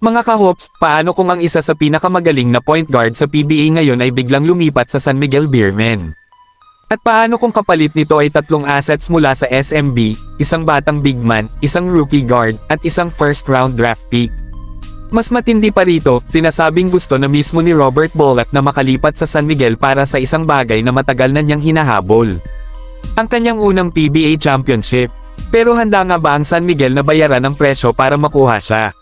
Mga ka-hoops, paano kung ang isa sa pinakamagaling na point guard sa PBA ngayon ay biglang lumipat sa San Miguel Beermen? At paano kung kapalit nito ay tatlong assets mula sa SMB, isang batang big man, isang rookie guard, at isang first round draft pick? Mas matindi pa rito, sinasabing gusto na mismo ni Robert Bolac na makalipat sa San Miguel para sa isang bagay na matagal na niyang hinahabol. Ang kanyang unang PBA championship. Pero handa nga ba ang San Miguel na bayaran ang presyo para makuha siya?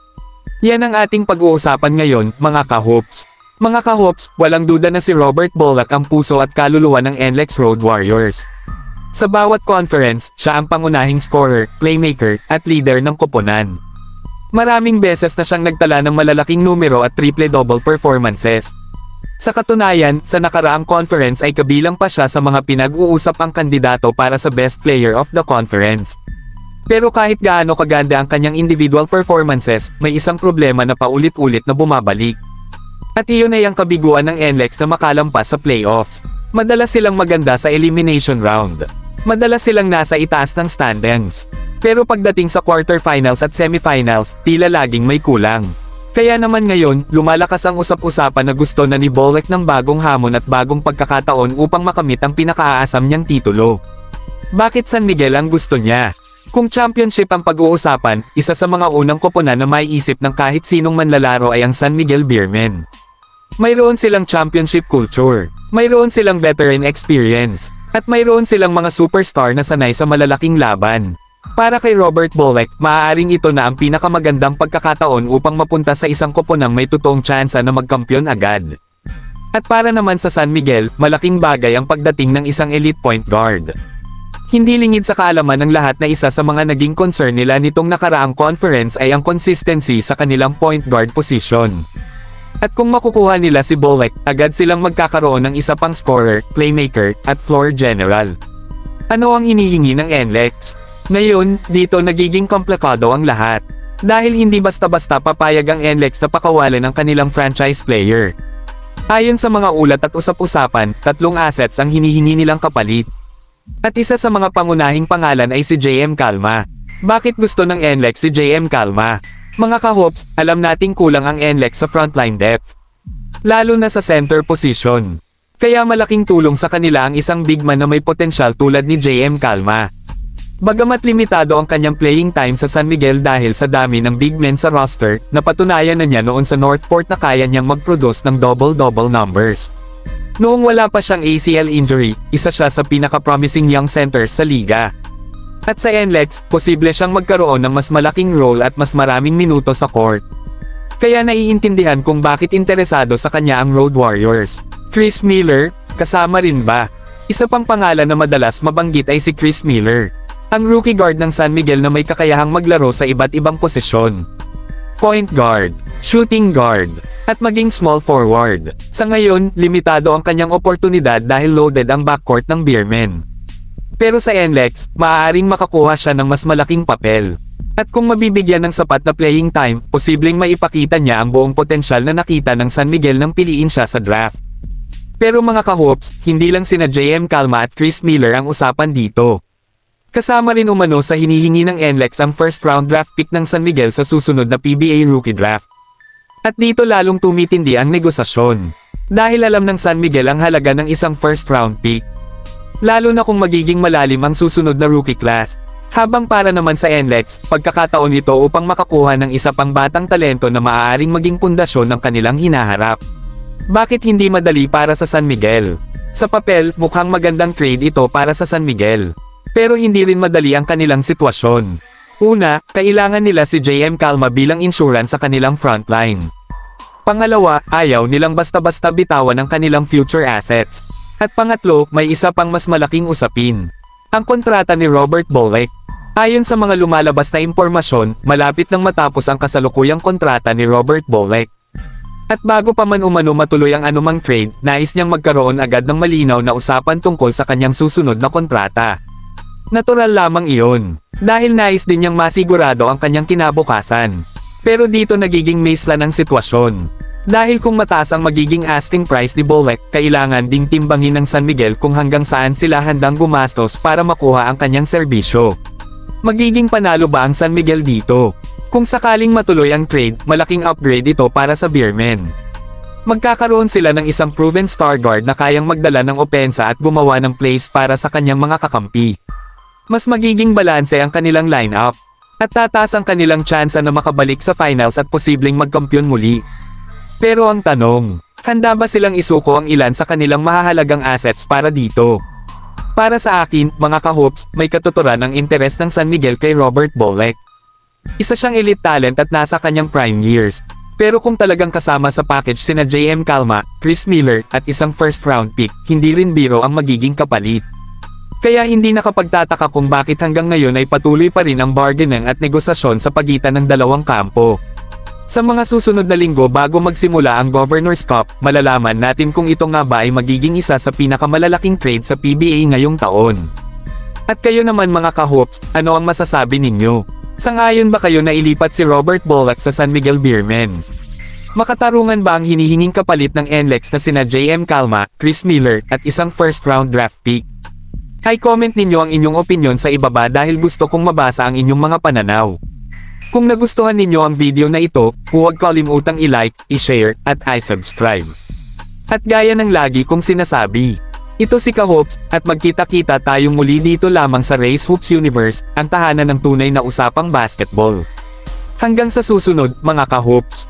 Yan ang ating pag-uusapan ngayon, mga ka-hoops. Mga ka-hoops, walang duda na si Robert Bolac ang puso at kaluluwa ng NLEX Road Warriors. Sa bawat conference, siya ang pangunahing scorer, playmaker, at leader ng koponan. Maraming beses na siyang nagtala ng malalaking numero at triple-double performances. Sa katunayan, sa nakaraang conference ay kabilang pa siya sa mga pinag-uusap ang kandidato para sa Best Player of the Conference. Pero kahit gaano kaganda ang kanyang individual performances, may isang problema na paulit-ulit na bumabalik. At iyon ay ang kabiguan ng NLEX na makalampas sa playoffs. Madalas silang maganda sa elimination round. Madalas silang nasa itaas ng standings. Pero pagdating sa quarterfinals at semifinals, tila laging may kulang. Kaya naman ngayon, lumalakas ang usap-usapan na gusto na ni Bolac ng bagong hamon at bagong pagkakataon upang makamit ang pinakaaasam niyang titulo. Bakit San Miguel ang gusto niya? Kung championship ang pag-uusapan, isa sa mga unang koponan na maiisip ng kahit sinong manlalaro ay ang San Miguel Beermen. Mayroon silang championship culture, mayroon silang veteran experience, at mayroon silang mga superstar na sanay sa malalaking laban. Para kay Robert Bolac, maaaring ito na ang pinakamagandang pagkakataon upang mapunta sa isang koponang may totoong tsansa na magkampiyon agad. At para naman sa San Miguel, malaking bagay ang pagdating ng isang elite point guard. Hindi lingid sa kaalaman ng lahat na isa sa mga naging concern nila nitong nakaraang conference ay ang consistency sa kanilang point guard position. At kung makukuha nila si Bolac, agad silang magkakaroon ng isa pang scorer, playmaker, at floor general. Ano ang hinihingi ng NLEX? Ngayon, dito nagiging komplikado ang lahat. Dahil hindi basta-basta papayag ang NLEX na pakawalan ang kanilang franchise player. Ayon sa mga ulat at usap-usapan, tatlong assets ang hinihingi nilang kapalit. At isa sa mga pangunahing pangalan ay si JM Calma. Bakit gusto ng NLEX si JM Calma? Mga ka-hoops, alam nating kulang ang NLEX sa frontline depth. Lalo na sa center position. Kaya malaking tulong sa kanila ang isang big man na may potensyal tulad ni JM Calma. Bagamat limitado ang kanyang playing time sa San Miguel dahil sa dami ng big men sa roster, napatunayan na niya noon sa Northport na kaya niyang mag-produce ng double-double numbers. Noong wala pa siyang ACL injury, isa siya sa pinaka-promising young centers sa liga. At sa NLEX, posible siyang magkaroon ng mas malaking role at mas maraming minuto sa court. Kaya naiintindihan kung bakit interesado sa kanya ang Road Warriors. Chris Miller, kasama rin ba? Isa pang pangalan na madalas mabanggit ay si Chris Miller. Ang rookie guard ng San Miguel na may kakayahang maglaro sa iba't ibang posisyon. Point guard, shooting guard, at maging small forward. Sa ngayon, limitado ang kanyang oportunidad dahil loaded ang backcourt ng Beermen. Pero sa NLEX, maaaring makakuha siya ng mas malaking papel. At kung mabibigyan ng sapat na playing time, posibleng maipakita niya ang buong potensyal na nakita ng San Miguel nang piliin siya sa draft. Pero mga ka-hoops, hindi lang sina JM Calma at Chris Miller ang usapan dito. Kasama rin umano sa hinihingi ng NLEX ang first round draft pick ng San Miguel sa susunod na PBA rookie draft. At dito lalong tumitindi ang negosasyon. Dahil alam ng San Miguel ang halaga ng isang first round pick. Lalo na kung magiging malalim ang susunod na rookie class. Habang para naman sa NLEX, pagkakataon ito upang makakuha ng isa pang batang talento na maaaring maging pundasyon ng kanilang hinaharap. Bakit hindi madali para sa San Miguel? Sa papel, mukhang magandang trade ito para sa San Miguel. Pero hindi rin madali ang kanilang sitwasyon. Una, kailangan nila si JM Calma bilang insurance sa kanilang frontline. Pangalawa, ayaw nilang basta-basta bitawan ang kanilang future assets. At pangatlo, may isa pang mas malaking usapin. Ang kontrata ni Robert Bolac. Ayon sa mga lumalabas na impormasyon, malapit nang matapos ang kasalukuyang kontrata ni Robert Bolac. At bago pa man umano matuloy ang anumang trade, nais niyang magkaroon agad ng malinaw na usapan tungkol sa kanyang susunod na kontrata. Natural lamang iyon, dahil nais din niyang masigurado ang kanyang kinabukasan. Pero dito nagiging maislan ang sitwasyon. Dahil kung mataas ang magiging asking price ni Bolac, kailangan ding timbangin ng San Miguel kung hanggang saan sila handang gumastos para makuha ang kanyang serbisyo. Magiging panalo ba ang San Miguel dito? Kung sakaling matuloy ang trade, malaking upgrade ito para sa Beermen. Magkakaroon sila ng isang proven star guard na kayang magdala ng opensa at gumawa ng plays para sa kanyang mga kakampi. Mas magiging balanse ang kanilang lineup. At tataas ang kanilang tsansa na makabalik sa finals at posibleng magkampiyon muli. Pero ang tanong, handa ba silang isuko ang ilan sa kanilang mahahalagang assets para dito? Para sa akin, mga ka-hoops, may katuturan ang interes ng San Miguel kay Robert Bolek. Isa siyang elite talent at nasa kanyang prime years. Pero kung talagang kasama sa package sina JM Calma, Chris Miller, at isang first round pick, hindi rin biro ang magiging kapalit. Kaya hindi nakapagtataka kung bakit hanggang ngayon ay patuloy pa rin ang bargaining at negosasyon sa pagitan ng dalawang kampo. Sa mga susunod na linggo bago magsimula ang Governor's Cup, malalaman natin kung ito nga ba ay magiging isa sa pinakamalalaking trade sa PBA ngayong taon. At kayo naman mga ka-hoops, ano ang masasabi ninyo? Sangayon ba kayo na ilipat si Robert Bolek sa San Miguel Beermen? Makatarungan ba ang hinihinging kapalit ng NLEX na sina JM Calma, Chris Miller, at isang first round draft pick? I-comment ninyo ang inyong opinyon sa ibaba dahil gusto kong mabasa ang inyong mga pananaw. Kung nagustuhan ninyo ang video na ito, huwag kalimutang i-like, i-share, at i-subscribe. At gaya ng lagi kong sinasabi, ito si Ka-Hoops, at magkita-kita tayong muli dito lamang sa Race Hoops Universe, ang tahanan ng tunay na usapang basketball. Hanggang sa susunod, mga Ka-Hoops.